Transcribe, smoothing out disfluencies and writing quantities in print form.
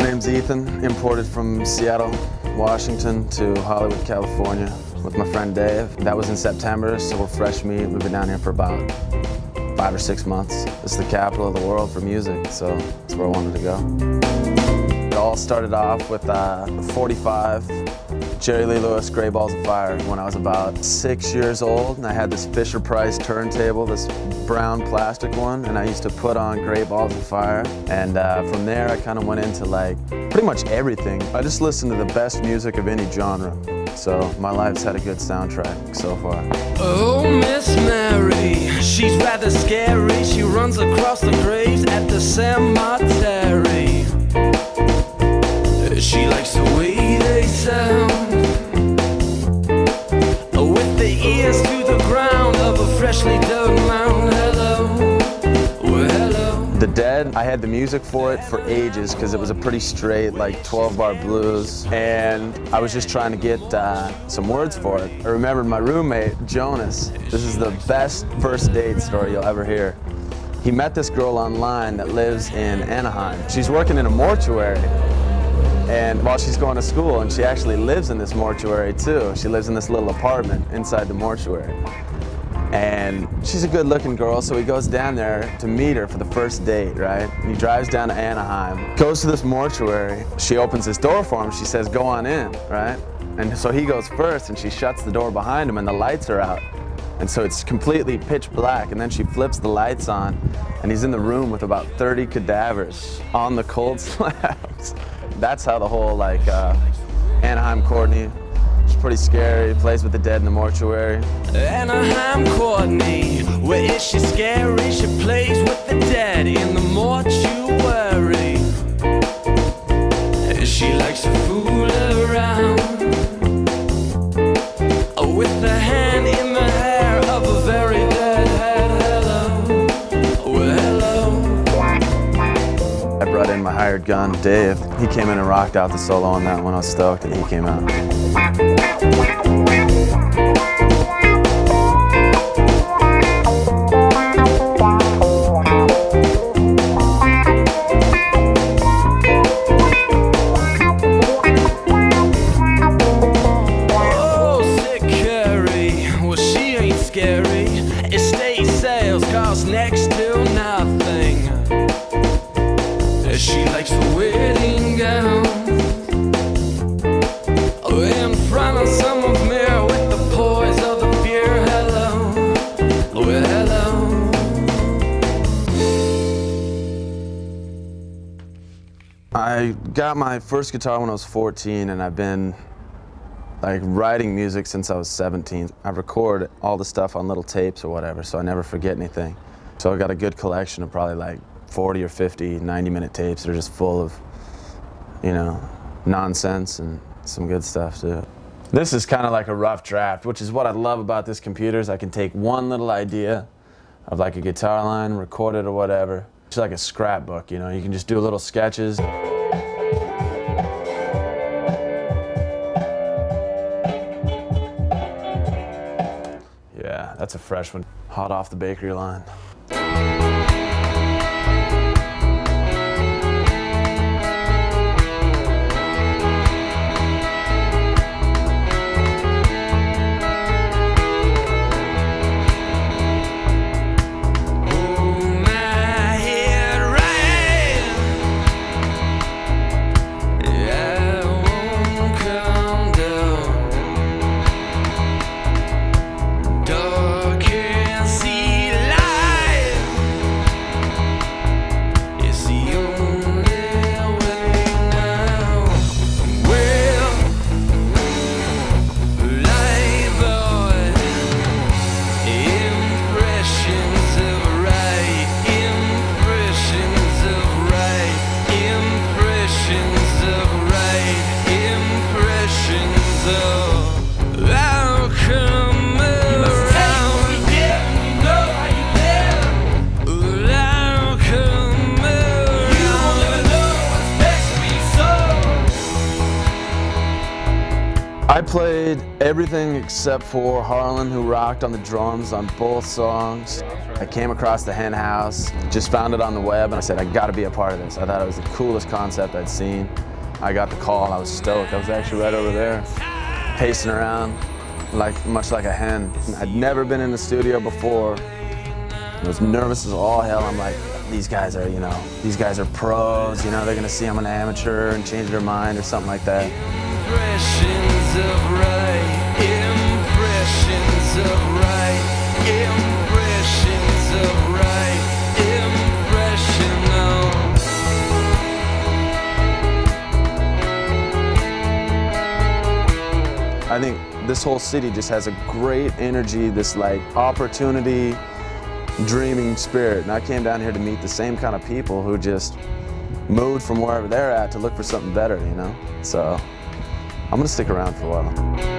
name's Ethan, imported from Seattle, Washington to Hollywood, California with my friend Dave. That was in September, so we're fresh meat. We've been down here for about 5 or 6 months. This is the capital of the world for music, so that's where I wanted to go. It all started off with a 45 Jerry Lee Lewis Gray Balls of Fire when I was about 6 years old, and I had this Fisher-Price turntable, this brown plastic one, and I used to put on Gray Balls of Fire, and from there I kind of went into like pretty much everything. I just listened to the best music of any genre, so my life's had a good soundtrack so far. Oh, Miss Mary, she's rather scary. She runs across the graves at the cemetery. She likes the way they sound, with the ears to the ground of a freshly dug mound. Hello, well, hello. The Dead, I had the music for it for ages because it was a pretty straight, like 12-bar blues, and I was just trying to get some words for it. I remembered my roommate, Jonas. This is the best first date story you'll ever hear. He met this girl online that lives in Anaheim. She's working in a mortuary. And while she's going to school, and she actually lives in this mortuary too. She lives in this little apartment inside the mortuary. And she's a good-looking girl, so he goes down there to meet her for the first date, right? And he drives down to Anaheim, goes to this mortuary. She opens this door for him. She says, "Go on in," right? And so he goes first, and she shuts the door behind him, and the lights are out. And so it's completely pitch black, and then she flips the lights on, and he's in the room with about 30 cadavers on the cold slabs. That's how the whole, like, Anaheim Courtney, she's pretty scary, plays with the dead in the mortuary. Anaheim Courtney, where is she scary? She plays with the dead in the mortuary. She likes to fool around, with the hand in the hair of a very dead head. Hello, well, hello. I brought in my hired gun, Dave. He came in and rocked out the solo on that one. I was stoked that he came out. Oh, sick Carrie, well she ain't scary. Estate sales cost next to nothing. She likes the wedding gown, in front of someone's mirror with the poise of the fear. Hello, well, hello. I got my first guitar when I was 14, and I've been like writing music since I was 17. I record all the stuff on little tapes or whatever, so I never forget anything. So I got a good collection of probably like 40 or 50 90-minute tapes that are just full of, you know, nonsense and some good stuff too. This is kind of like a rough draft, which is what I love about this computer, is I can take one little idea of like a guitar line, record it or whatever. It's like a scrapbook, you know, you can just do little sketches. Yeah, that's a fresh one, hot off the bakery line. Dark and see light. I played everything except for Harlan, who rocked on the drums on both songs. I came across the Hen House, just found it on the web, and I said, I gotta be a part of this. I thought it was the coolest concept I'd seen. I got the call, I was stoked. I was actually right over there, pacing around, much like a hen. I'd never been in the studio before. I was nervous as all hell. I'm like, these guys are, these guys are pros, they're gonna see I'm an amateur and change their mind or something like that. Impressions of right, impressions of right, impressions of right, impressional. I think this whole city just has a great energy, this opportunity, dreaming spirit. And I came down here to meet the same kind of people who just moved from wherever they're at to look for something better, So I'm gonna stick around for a while.